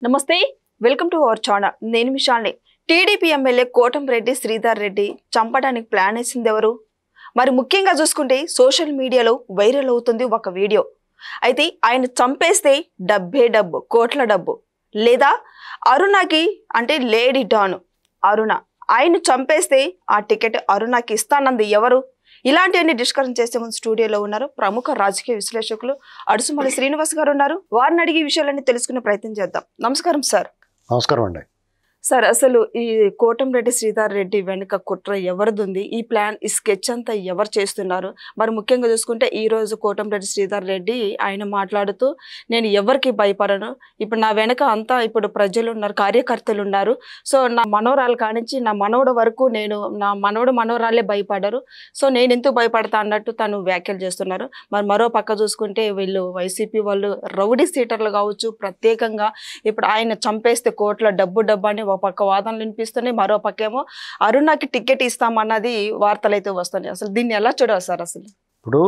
నమస్తే welcome to our channel నేను మిషాల్ని TDP MLA Kotamreddy Sridhar Reddy చంపడానికి ప్లాన్ వేసింది ఎవరు మరి ముఖ్యంగా చూసుకుంటే సోషల్ మీడియాలో వైరల్ అవుతుంది ఒక వీడియో అయితే ఆయన చంపేస్తే డబ్బే డబ్బు కోట్ల డబ్బు లేదా అరుణకి అంటే లేడీ డాన్ అరుణ ఆయన చంపేస్తే ఆ టికెట్ అరుణకి ఇస్తానంది ఎవరు ఇలాంటివన్నీ డిస్కషన్ చేసే ముందు స్టూడియోలో ఉన్నారు ప్రముఖ రాజకీయ విశ్లేషకులు అడుసుమల్లి శ్రీనివాస్ గారు ఉన్నారు వారిని అడిగి విషయాలన్నీ తెలుసుకునే ప్రయత్నం చేద్దాం నమస్కారం సార్ నమస్కారం అండి. సార్ అసలు ఈ కోటంరెడ్డి శ్రీధర్ రెడ్డి వెనుక కుట్ర ఎవరిది ఈ ప్లాన్ ఈ స్కెచ్ అంతా ఎవరు చేస్తున్నారు మరి ముఖ్యంగా చూసుకుంటే ఈ రోజు కోటంరెడ్డి శ్రీధర్ రెడ్డి ఆయన మాట్లాడుతూ నేను ఎవరికి భయపడను ఇప్పుడు నా వెనక అంతా ఇప్పుడు ప్రజలు ఉన్నారు కార్యకర్తలు ఉన్నారు సో నా మనవరాలు కానించి నా మనవడు వరకు నేను నా మనవరాలే భయపడరు సో నేను ఎందుకు భయపడతా అన్నట్టు తను వ్యాఖ్యలు చేస్తున్నారు మరి మరో పక్క చూసుకుంటే వీళ్ళు వైసీపీ వాళ్ళు రౌడీ సీటర్లు కావచ్చు ప్రత్యేకంగా ఇప్పుడు ఆయన చంపేస్తే కోట్ల డబ్బు అని ఒక పక్క వాదనలు వినిపిస్తున్నాయి మరో పక్క ఏమో అరుణకి టికెట్ ఇస్తామన్నది వార్తలు అయితే వస్తున్నాయి అసలు దీన్ని ఎలా చూడాలి సార్ అసలు ఇప్పుడు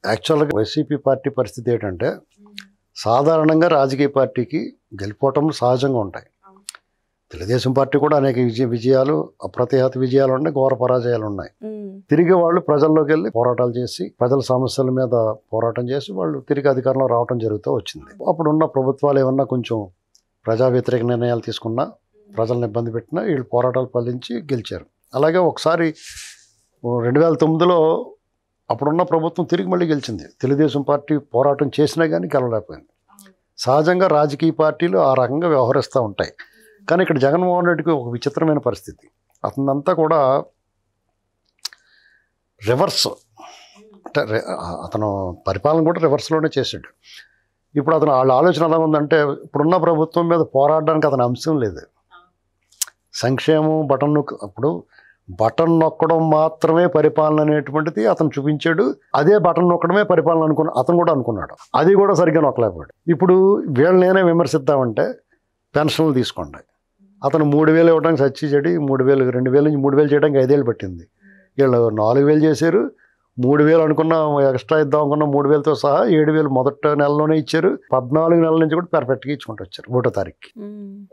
యాక్చువల్గా వైసీపీ పార్టీ పరిస్థితి ఏంటంటే సాధారణంగా రాజకీయ పార్టీకి గెలిపోవటం సహజంగా ఉంటాయి. తెలుగుదేశం పార్టీ కూడా అనేక విజయాలు అప్రతిహత విజయాలు ఉన్నాయి, ఘోర పరాజయాలు ఉన్నాయి. తిరిగి వాళ్ళు ప్రజల్లోకి వెళ్ళి పోరాటాలు చేసి ప్రజల సమస్యల మీద పోరాటం చేసి వాళ్ళు తిరిగి అధికారంలో రావడం జరుగుతూ వచ్చింది. అప్పుడున్న ప్రభుత్వాలు ఏమన్నా కొంచెం ప్రజా వ్యతిరేక నిర్ణయాలు తీసుకున్నా ప్రజలను ఇబ్బంది పెట్టినా వీళ్ళు పోరాటాలు ఫలించి గెలిచారు. అలాగే ఒకసారి 2009లో అప్పుడున్న ప్రభుత్వం తిరిగి మళ్ళీ గెలిచింది. తెలుగుదేశం పార్టీ పోరాటం చేసినా కానీ గెలవలేకపోయింది. సహజంగా రాజకీయ పార్టీలు ఆ రకంగా వ్యవహరిస్తూ ఉంటాయి. కానీ ఇక్కడ జగన్మోహన్ రెడ్డికి ఒక విచిత్రమైన పరిస్థితి. అతనంతా కూడా రివర్స్ అంటే అతను పరిపాలన కూడా రివర్స్లోనే చేశాడు. ఇప్పుడు అతను వాళ్ళ ఆలోచన ఎలా ఉందంటే ఇప్పుడున్న ప్రభుత్వం మీద పోరాడడానికి అతని అంశం లేదు. సంక్షేమం బటన్ నొక్కడం మాత్రమే పరిపాలన అనేటువంటిది అతను చూపించాడు. అదే బటన్ నొక్కడమే పరిపాలన అతను కూడా అనుకున్నాడు. అది కూడా సరిగ్గా నొక్కలేకపోయాడు. ఇప్పుడు వీళ్ళనేనే విమర్శిద్దామంటే పెన్షన్లు తీసుకోండి. అతను 3,000 ఇవ్వడానికి సచ్చి చెడి 3,000 2,000 నుంచి 3,000 చేయడానికి 5 ఏళ్ళు పట్టింది. వీళ్ళు 4,000 చేశారు. 3,000 అనుకున్న ఎక్స్ట్రా ఇద్దాం అనుకున్న 3,000తో సహా 7,000 మొదటి నెలలోనే ఇచ్చారు. 14 నెలల నుంచి కూడా పర్ఫెక్ట్గా ఇచ్చుకుంటూ వచ్చారు 1వ తారీఖుకి.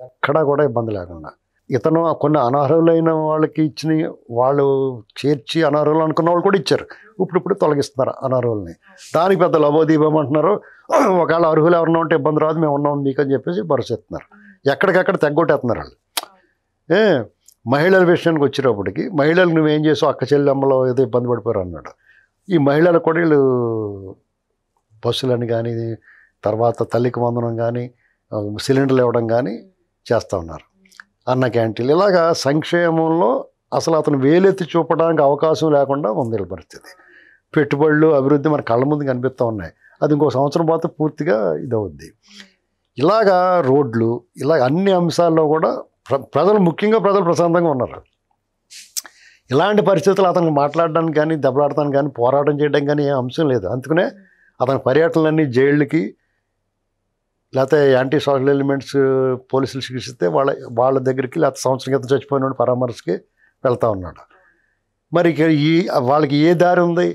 ఎక్కడా కూడా ఇబ్బంది లేకుండా ఇతను కొన్ని అనర్హులైన వాళ్ళకి ఇచ్చిన వాళ్ళు చేర్చి అనర్హులు అనుకున్న వాళ్ళు కూడా ఇచ్చారు. ఇప్పుడు తొలగిస్తున్నారు అనర్హుల్ని. దానికి పెద్ద లబోదీపం అంటున్నారు. ఒకవేళ అర్హులు ఎవరన్నా ఉంటే ఇబ్బంది రాదు, మేము ఉన్నాం మీకు అని చెప్పేసి భరోసా ఇస్తున్నారు. ఎక్కడికక్కడ తెగ్గొట్టేస్తున్నారు వాళ్ళు. మహిళల విషయానికి వచ్చేటప్పటికి మహిళలకు నువ్వేం చేసావు అక్క చెల్లెమ్మలో ఏదో ఇబ్బంది పడిపోయారు అన్నాడు. ఈ మహిళలకు కూడా వీళ్ళు బస్సులని కానీ తర్వాత తల్లికి వందనం కానీ సిలిండర్లు ఇవ్వడం కానీ చేస్తూ ఉన్నారు. అన్న క్యాంటీన్లు ఇలాగా సంక్షేమంలో అసలు అతను వేలెత్తి చూపడానికి అవకాశం లేకుండా ఉంది పరిస్థితి. పెట్టుబడులు అభివృద్ధి మన కళ్ళ ముందు కనిపిస్తూ ఉన్నాయి. అది ఇంకో సంవత్సరం పోతే పూర్తిగా ఇదవుద్ది. ఇలాగా రోడ్లు ఇలా అన్ని అంశాల్లో కూడా ముఖ్యంగా ప్రజలు ప్రశాంతంగా ఉన్నారు. ఇలాంటి పరిస్థితులు అతనికి మాట్లాడడానికి కానీ దెబ్బలాడటానికి కానీ పోరాటం చేయడానికి కానీ ఏం అంశం లేదు. అందుకనే అతని పర్యటనలన్నీ జైళ్ళకి లేకపోతే యాంటీ సోషల్ ఎలిమెంట్స్ పోలీసులు శిక్షిస్తే వాళ్ళ దగ్గరికి లేకపోతే సంవత్సరం క్రితం చచ్చిపోయిన పరామర్శకి వెళ్తూ ఉన్నాడు. మరి వాళ్ళకి ఏ దారి ఉంది?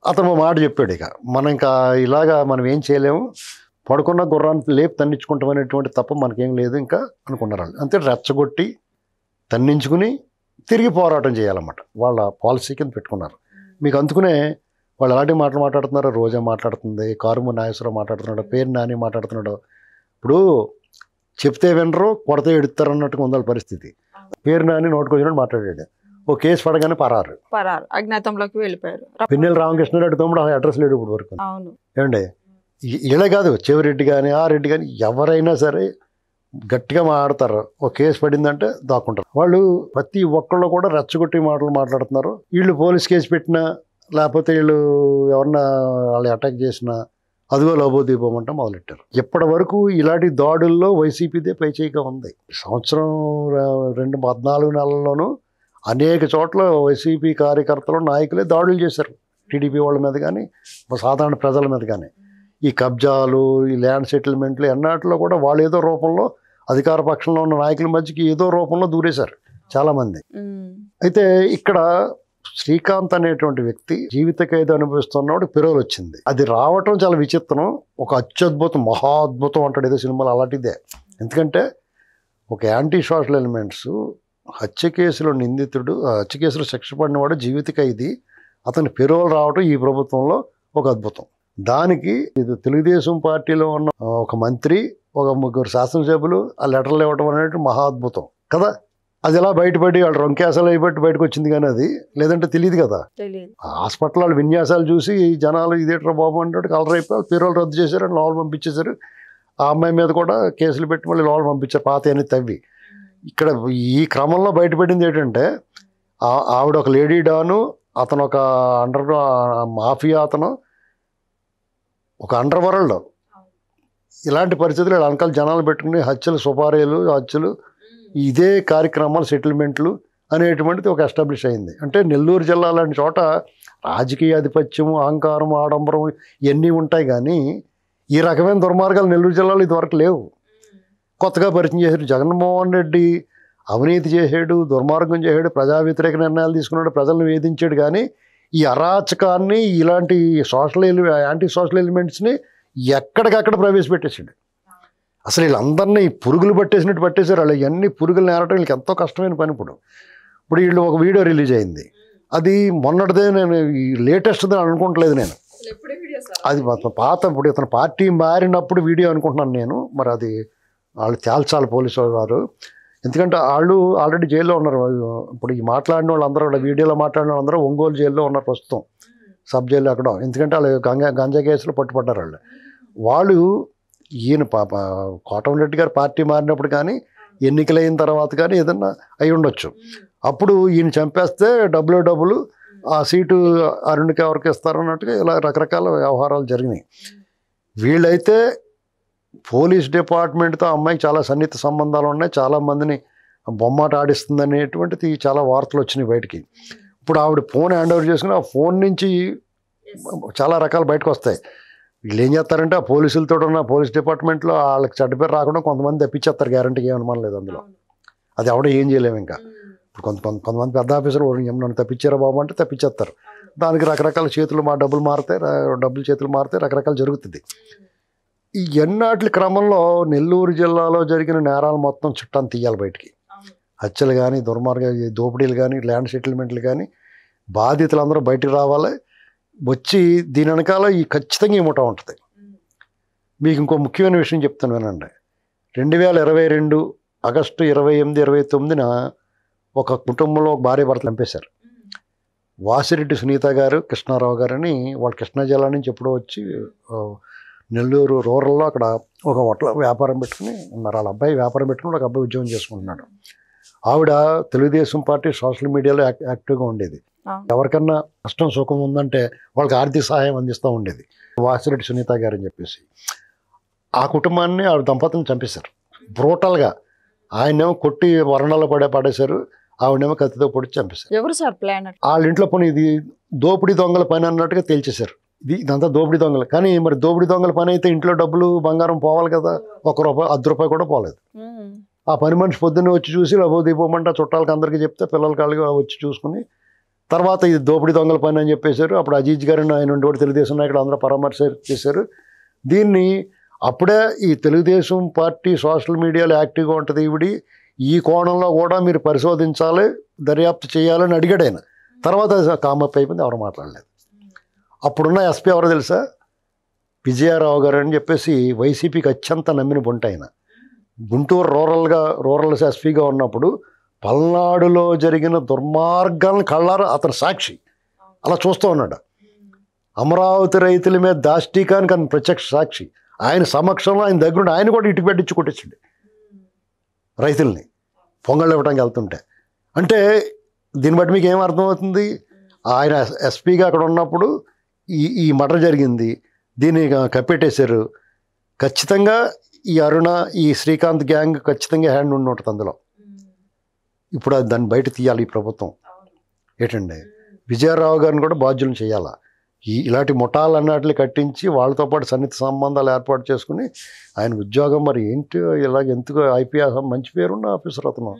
అతను మాట చెప్పాడు. ఇక మనం ఏం చేయలేము, పడుకున్న గుర్రాన్ని లేపు తన్నించుకుంటామనేటువంటి తప్ప మనకేం లేదు ఇంకా అనుకున్నారు వాళ్ళు. అంతే రెచ్చగొట్టి తన్నించుకుని తిరిగి పోరాటం చేయాలన్నమాట వాళ్ళ పాలసీ కింద పెట్టుకున్నారు. మీకు అందుకునే వాళ్ళు ఎలాంటి మాటలు మాట్లాడుతున్నారు. రోజా మాట్లాడుతుంది, కారుమూరి నాగేశ్వరరావు మాట్లాడుతున్నాడు, పేరు నాని మాట్లాడుతున్నాడు. ఇప్పుడు చెప్తే వినరు, కొడితే ఎడుతారు అన్నట్టుగా ఉండాలి పరిస్థితి. పేరు నాని నోటుకొచ్చినట్టు మాట్లాడాడు. ఓ కేసు పడగానే పరారు అజ్ఞాతంలోకి వెళ్ళిపోయారు. పిన్నెల రామకృష్ణారెడ్డి తమ్ముడు అడ్రస్ లేడు ఇప్పుడు వరకు. ఏమండి ఇలా కాదు, చెవిరెడ్డి కానీ ఆ రెడ్డి కానీ ఎవరైనా సరే గట్టిగా మాట్లాడతారు. ఒక కేసు పడిందంటే దాక్కుంటారు. వాళ్ళు ప్రతి ఒక్కళ్ళు కూడా రెచ్చగొట్టి మాటలు మాట్లాడుతున్నారు. వీళ్ళు పోలీస్ కేసు పెట్టినా లేకపోతే వీళ్ళు ఎవరన్నా వాళ్ళు అటాక్ చేసినా అదిగో లోబోదీపం అంటే మొదలెట్టారు. ఇప్పటి వరకు ఇలాంటి దాడుల్లో వైసీపీదే పైచేయిగా ఉంది. సంవత్సరం 14 నెలల్లోనూ అనేక చోట్ల వైసీపీ కార్యకర్తలు నాయకులే దాడులు చేశారు. టీడీపీ వాళ్ళ మీద కానీ సాధారణ ప్రజల మీద కానీ. ఈ కబ్జాలు ఈ ల్యాండ్ సెటిల్మెంట్లు ఎన్నాటిలో కూడా వాళ్ళు ఏదో రూపంలో అధికార పక్షంలో ఉన్న నాయకుల మధ్యకి ఏదో రూపంలో దూరేశారు చాలామంది. అయితే ఇక్కడ శ్రీకాంత్ అనేటువంటి వ్యక్తి జీవిత ఖైదు అనుభవిస్తున్నప్పుడు పెరోల్ వచ్చింది. అది రావటం చాలా విచిత్రం, ఒక అత్యద్భుతం, మహా అద్భుతం అంటాడు ఏదో సినిమాలు, అలాంటిదే. ఎందుకంటే ఒక యాంటీ సోషల్ ఎలిమెంట్స్, హత్య కేసులో నిందితుడు, హత్య కేసులో శిక్ష పడినవాడు జీవిత ఖైదీ, అతని పెరోల్ రావటం ఈ ప్రభుత్వంలో ఒక అద్భుతం. దానికి ఇది తెలుగుదేశం పార్టీలో ఉన్న ఒక మంత్రి, ఒక 3 శాసనసభ్యులు ఆ లెటర్లు ఇవ్వడం అనేది మహా అద్భుతం కదా. అది ఎలా బయటపడి వాళ్ళు రొంకేసాలు అయిబట్టి బయటకు వచ్చింది, కానీ అది లేదంటే తెలియదు కదా. హాస్పిటల్ వాళ్ళు విన్యాసాలు చూసి జనాలు ఇదేట్రా బాబు అంటే కలర్ అయిపోయి పెరోల్ రద్దు చేశారు అని లోపల పంపించేశారు. ఆ అమ్మాయి మీద కూడా కేసులు పెట్టి మళ్ళీ లోపల పంపించారు, పాత అని తవ్వి. ఇక్కడ ఈ క్రమంలో బయటపడింది ఏంటంటే ఆవిడ ఒక లేడీ డాను, అతను ఒక అండర్ మాఫియా, అతను ఒక అండర్ వరల్డ్. ఇలాంటి పరిస్థితులు వెనకాల జనాలు పెట్టుకుని హత్యలు, సుపారీలు, హత్యలు, ఇదే కార్యక్రమాలు, సెటిల్మెంట్లు అనేటువంటిది ఒక ఎస్టాబ్లిష్ అయింది. అంటే నెల్లూరు జిల్లా లాంటి చోట రాజకీయ ఆధిపత్యము, అహంకారం, ఆడంబరం ఇవన్నీ ఉంటాయి, కానీ ఈ రకమైన దుర్మార్గాలు నెల్లూరు జిల్లాలో ఇదివరకు లేవు. కొత్తగా పరిచయం చేశారు. జగన్మోహన్ రెడ్డి అవినీతి చేసాడు, దుర్మార్గం చేసాడు, ప్రజా వ్యతిరేక నిర్ణయాలు తీసుకున్నాడు, ప్రజలను వేధించాడు, కానీ ఈ అరాచకాన్ని, ఇలాంటి యాంటీ సోషల్ ఎలిమెంట్స్ని ఎక్కడికక్కడ ప్రవేశపెట్టేసాడు. అసలు వీళ్ళందరినీ పురుగులు పట్టేసినట్టు పట్టేశారు. వాళ్ళు ఇవన్నీ పురుగులు నేరటం వీళ్ళకి ఎంతో కష్టమైన పని. ఇప్పుడు వీళ్ళు ఒక వీడియో రిలీజ్ అయింది, అది మొన్నటిదే, నేను ఈ లేటెస్ట్ది అనుకుంటలేదు నేను, అది పాత, ఇప్పుడు ఇతను పార్టీ మారినప్పుడు వీడియో అనుకుంటున్నాను నేను. మరి అది వాళ్ళు తేల్చాలి పోలీసు వారు, ఎందుకంటే వాళ్ళు ఆల్రెడీ జైల్లో ఉన్నారు. ఇప్పుడు ఈ మాట్లాడిన వాళ్ళందరూ, వీడియోలో మాట్లాడిన వాళ్ళందరూ ఒంగోలు జైల్లో ఉన్నారు ప్రస్తుతం, సబ్ జైల్లో అక్కడ. ఎందుకంటే వాళ్ళు గంజా కేసులో పట్టుబడ్డారు. వాళ్ళు ఈయన కోటమిరెడ్డి గారు పార్టీ మారినప్పుడు కానీ, ఎన్నికలైన తర్వాత కానీ ఏదన్నా అయి ఉండొచ్చు. అప్పుడు ఈయన చంపేస్తే డబ్బులు ఆ సీటు అరుణ్కి ఎవరికి ఇస్తారన్నట్టుగా ఇలా రకరకాల వ్యవహారాలు జరిగినాయి. వీళ్ళైతే పోలీస్ డిపార్ట్మెంట్తో అమ్మాయికి చాలా సన్నిహిత సంబంధాలు ఉన్నాయి, చాలామందిని బొమ్మాట ఆడిస్తుంది అనేటువంటిది చాలా వార్తలు వచ్చినాయి బయటికి. ఇప్పుడు ఆవిడ ఫోన్ హ్యాండ్ ఓవర్ చేసుకుని ఆ ఫోన్ నుంచి చాలా రకాలు బయటకు వస్తాయి. వీళ్ళు ఏం చేస్తారంటే ఆ పోలీసులతో ఉన్న పోలీస్ డిపార్ట్మెంట్లో వాళ్ళకి చెడ్డ పేరు రాకుండా కొంతమంది తప్పించేస్తారు, గ్యారంటీకి ఏమనుమానం లేదు అందులో. అది ఎవడో ఏం చేయలేము. ఇంకా ఇప్పుడు కొంతమంది పెద్ద ఆఫీసర్ నన్ను తప్పించారా బాబు అంటే తప్పించేస్తారు. దానికి రకరకాల చేతులు డబ్బులు మారితే రకరకాల జరుగుతుంది. ఈ ఎన్నాటి క్రమంలో నెల్లూరు జిల్లాలో జరిగిన నేరాలు మొత్తం చుట్టాన్ని తీయాలి బయటికి. హత్యలు కానీ, దుర్మార్గ దోపిడీలు కానీ, ల్యాండ్ సెటిల్మెంట్లు కానీ, బాధితులందరూ బయటికి రావాలి. వచ్చి దీని వెనకాల ఖచ్చితంగా ఈ ముఠా ఉంటుంది. మీకు ఇంకో ముఖ్యమైన విషయం చెప్తాను వినండి. 2022 ఆగస్టు 28, 29న ఒక కుటుంబంలో ఒక భార్య భర్తలు చంపేశారు. వాసిరెడ్డి సునీత గారు, కృష్ణారావు గారని, వాళ్ళు కృష్ణా జిల్లా నుంచి ఎప్పుడో వచ్చి నెల్లూరు రూరల్లో అక్కడ ఒక హోటల్ వ్యాపారం పెట్టుకుని ఉన్నారు. వాళ్ళ అబ్బాయి వ్యాపారం పెట్టుకుని ఒక అబ్బాయి ఉద్యోగం చేసుకుంటున్నాడు. ఆవిడ తెలుగుదేశం పార్టీ సోషల్ మీడియాలో యాక్టివ్గా ఉండేది. ఎవరికన్నా కష్టం సుఖం ఉందంటే వాళ్ళకి ఆర్థిక సహాయం అందిస్తూ ఉండేది. వాసిరెడ్డి సునీత గారు అని చెప్పేసి ఆ కుటుంబాన్ని ఆవిడ దంపతులను చంపేశారు బ్రూటల్గా. ఆయనేమో కొట్టి వరణాల్లో పడేశారు, ఆవిడేమో కత్తితో పొడిచి చంపేశారు. ఎవరు సార్ ప్లాన్? వాళ్ళ ఇంట్లో పని ఇది దోపిడీ దొంగల పని అన్నట్టుగా తేల్చేశారు. ఇదంతా దోపిడీ దొంగలు. కానీ మరి దోపిడీ దొంగల పని అయితే ఇంట్లో డబ్బులు బంగారం పోవాలి కదా, ₹1, ₹10 కూడా పోలేదు. ఆ పని మనిషి పొద్దున్నే వచ్చి చూసి దీపమంటే చుట్టాలకి అందరికీ చెప్తే పిల్లల కాళ్ళకి వచ్చి చూసుకుని తర్వాత ఇది దోపిడీ దొంగల పని అని చెప్పేశారు. అప్పుడు అజీజ్ గారిని ఆయన ఉండి తెలుగుదేశం నాయకుడు అందరూ పరామర్శ చేశారు. దీన్ని అప్పుడే ఈ తెలుగుదేశం పార్టీ సోషల్ మీడియాలో యాక్టివ్గా ఉంటుంది ఈవిడి, ఈ కోణంలో కూడా మీరు పరిశోధించాలి, దర్యాప్తు చేయాలని అడిగాడు ఆయన. తర్వాత కామప్ అయిపోయింది, ఎవరు మాట్లాడలేదు. అప్పుడున్న ఎస్పీ ఎవరో తెలుసా? విజయారావు గారు అని చెప్పేసి వైసీపీకి అత్యంత నమ్మిన బొంట ఆయన. గుంటూరు రూరల్ ఎస్పీగా ఉన్నప్పుడు పల్నాడులో జరిగిన దుర్మార్గాలను కళ్ళారా అతను సాక్షి, అలా చూస్తూ ఉన్నాడు. అమరావతి రైతుల మీద దాష్టీకానికి ఆయన ప్రత్యక్ష సాక్షి. ఆయన సమక్షంలో ఆయన దగ్గర ఆయన కూడా ఇటుకు పెట్టించి కొట్టించండి రైతుల్ని పొంగళ్ళు ఇవ్వడానికి వెళ్తుంటే. అంటే దీన్ని బట్టి మీకు ఏం అర్థమవుతుంది? ఆయన ఎస్పీగా అక్కడ ఉన్నప్పుడు ఈ మర్డర్ జరిగింది, దీన్ని కప్పెట్టేశారు. ఖచ్చితంగా ఈ అరుణ, ఈ శ్రీకాంత్ గ్యాంగ్ ఖచ్చితంగా హ్యాండ్ ఉండి ఉంటుంది అందులో. ఇప్పుడు దాన్ని బయట తీయాలి ఈ ప్రభుత్వం. ఏంటండి, విజయరావు గారిని కూడా బాధ్యులను చేయాలా. ఇలాంటి ముఠాలు అన్నట్లు కట్టించి వాళ్ళతో పాటు సన్నిహిత సంబంధాలు ఏర్పాటు చేసుకుని ఆయన ఉద్యోగం మరి ఏంటి ఇలాగ ఎందుకు ఐపీఎస్ మంచి పేరున్న ఆఫీసర్ అతను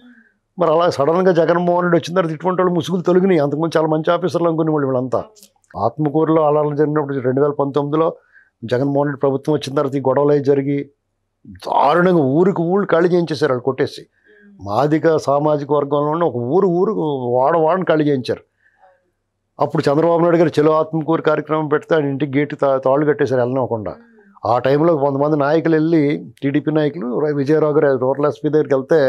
మరి అలా సడన్గా జగన్మోహన్ రెడ్డి వచ్చిన తర్వాత ఇటువంటి వాళ్ళు ముసుగులు తొలగినాయి. అంతకుముందు చాలా మంచి ఆఫీసర్లు అనుకునే వాళ్ళు వీళ్ళంతా. ఆత్మకూరులో అలా జరిగినప్పుడు 2019లో జగన్మోహన్ రెడ్డి ప్రభుత్వం వచ్చిన తర్వాత ఈ గొడవలు అవి జరిగి దారుణంగా ఊళ్ళు ఖాళీ చేయించేశారు వాళ్ళు కొట్టేసి. మాదిగ సామాజిక వర్గంలో ఒక ఊరుకు వాడని ఖాళీ చేయించారు. అప్పుడు చంద్రబాబు నాయుడు గారు చెలో ఆత్మకూరు కార్యక్రమం పెడితే ఆయన ఇంటికి గేటు తాళ్ళు కట్టేశారు వెళ్ళనివ్వకుండా. ఆ టైంలో కొంతమంది నాయకులు వెళ్ళి టీడీపీ నాయకులు విజయరావు గారు రూరల్ ఎస్పీ దగ్గరికి వెళ్తే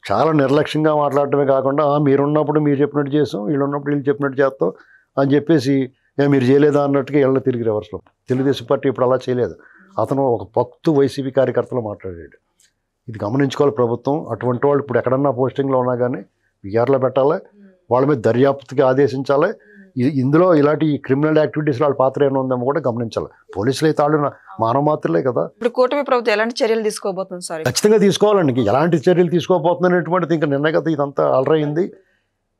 చాలా నిర్లక్ష్యంగా మాట్లాడటమే కాకుండా మీరున్నప్పుడు మీరు చెప్పినట్టు చేస్తాం, వీళ్ళు ఉన్నప్పుడు వీళ్ళు చెప్పినట్టు చేస్తాం అని చెప్పేసి మీరు చేయలేదా అన్నట్టుగా వెళ్ళి తిరిగి రివర్స్లో. తెలుగుదేశం పార్టీ ఇప్పుడు అలా చేయలేదు. అతను ఒక భక్తు వైసీపీ కార్యకర్తలు మాట్లాడాడు. ఇది గమనించుకోవాలి ప్రభుత్వం. అటువంటి వాళ్ళు ఇప్పుడు ఎక్కడన్నా పోస్టింగ్లో ఉన్నా కానీ విఆర్లో పెట్టాలి, వాళ్ళ మీద దర్యాప్తుకి ఆదేశించాలి. ఇందులో ఇలాంటి క్రిమినల్ యాక్టివిటీస్ వాళ్ళ పాత్ర ఏమైనా ఉందేమో కూడా గమనించాలి. పోలీసులు అయితే వాళ్ళు మానవ మాత్రలే కదా. ఇప్పుడు కూటమి ప్రభుత్వం ఎలాంటి చర్యలు తీసుకోబోతుంది సార్? ఖచ్చితంగా తీసుకోవాలండి. ఎలాంటి చర్యలు తీసుకోబోతుంది అనేటువంటిది ఇంకా నిన్న కదా ఇదంతా అలరైంది.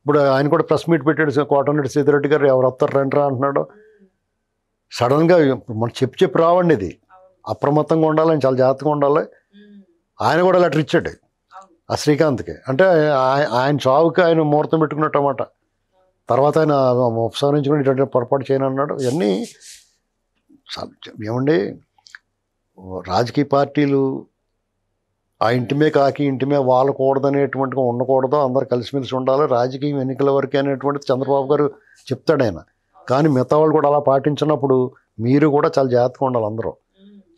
ఇప్పుడు ఆయన కూడా ప్రెస్ మీట్ పెట్టాడు. కోటమిరెడ్డి శ్రీధర్ గారు ఎవరు వస్తారు రండిరా అంటున్నాడు. సడన్గా మనం చెప్పి రావండి. ఇది అప్రమత్తంగా ఉండాలి, ఆయన చాలా జాగ్రత్తగా ఉండాలి. ఆయన కూడా లెటర్ ఇచ్చాడు ఆ శ్రీకాంత్కి. అంటే ఆయన చావుకి ఆయన ముహూర్తం పెట్టుకున్నట్టు అన్నమాట. తర్వాత ఆయన ఉపసంహరించుకుని ఇటువంటి పొరపాటు చేయను అన్నాడు. ఇవన్నీ ఏమండి, రాజకీయ పార్టీలు ఆ ఇంటిమే కాకి ఇంటిమే వాలకూడదు అనేటువంటిగా ఉండకూడదు, అందరు కలిసిమెలిసి ఉండాలి, రాజకీయం ఎన్నికల వరకే అనేటువంటిది చంద్రబాబు గారు చెప్తాడు ఆయన. కానీ మిగతా వాళ్ళు కూడా అలా పాటించినప్పుడు మీరు కూడా చాలా జాగ్రత్తగా ఉండాలి అందరూ.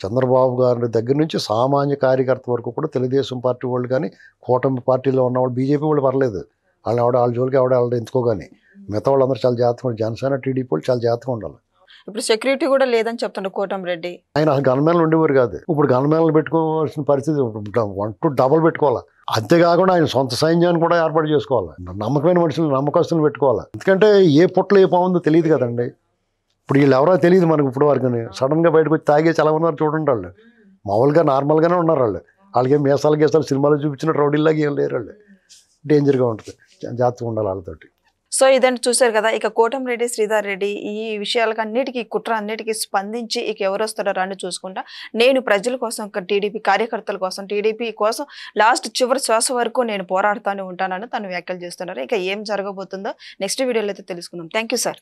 చంద్రబాబు గారి దగ్గర నుంచి సామాన్య కార్యకర్త వరకు కూడా తెలుగుదేశం పార్టీ వాళ్ళు కానీ కూటమి పార్టీలో ఉన్నవాళ్ళు, బీజేపీ వాళ్ళు పర్లేదు, వాళ్ళ జోలికి వాళ్ళు ఎంచుకోగానే మిగతా వాళ్ళందరూ చాలా జాగ్రత్తగా ఉండాలి. జనసేన టీడీపీ వాళ్ళు చాలా జాగ్రత్తగా ఉండాలి. ఇప్పుడు సెక్యూరిటీ కూడా లేదని చెప్తుండే కోటమిరెడ్డి. ఆయన గన్మెన్లు ఉండేవారు కాదు. ఇప్పుడు గన్మెన్లు పెట్టుకోవాల్సిన పరిస్థితి 1 to డబల్ పెట్టుకోవాలి. అంతేకాకుండా ఆయన సొంత సైన్యాన్ని కూడా ఏర్పాటు చేసుకోవాలి. నమ్మకమైన మనుషులు, నమ్మకస్తులు పెట్టుకోవాలి. ఎందుకంటే ఏ పుట్టలో ఏ పావుందో తెలియదు కదండి. ఇప్పుడు వీళ్ళు ఎవరో తెలియదు మనకు ఇప్పుడు వరకు. సడన్గా బయటకు వచ్చి తాగేసి ఎలా ఉన్నారు చూడండి. వాళ్ళు మామూలుగా నార్మల్గానే ఉన్నారు. వాళ్ళకి మీసాలు గీసాలు సినిమాలో చూపించిన రౌడీలాగా ఏం లేరు. వాళ్ళు డేంజర్గా ఉంటుంది. జాగ్రత్తగా ఉండాలి వాళ్ళతోటి. సో ఇదంతా చూశారు కదా. ఇక కోటమిరెడ్డి శ్రీధర్ రెడ్డి ఈ విషయాలకు అన్నిటికీ కుట్ర అన్నిటికీ స్పందించి ఇక ఎవరు వస్తారో రాని చూసుకుంటా, నేను ప్రజల కోసం, టీడీపీ కార్యకర్తల కోసం, టీడీపీ కోసం లాస్ట్ చివరి శ్వాస వరకు నేను పోరాడుతూనే ఉంటానని తను వ్యాఖ్యలు చేస్తున్నారు. ఇక ఏం జరగబోతుందో నెక్స్ట్ వీడియోలో అయితే తెలుసుకుందాం. Thank you sir.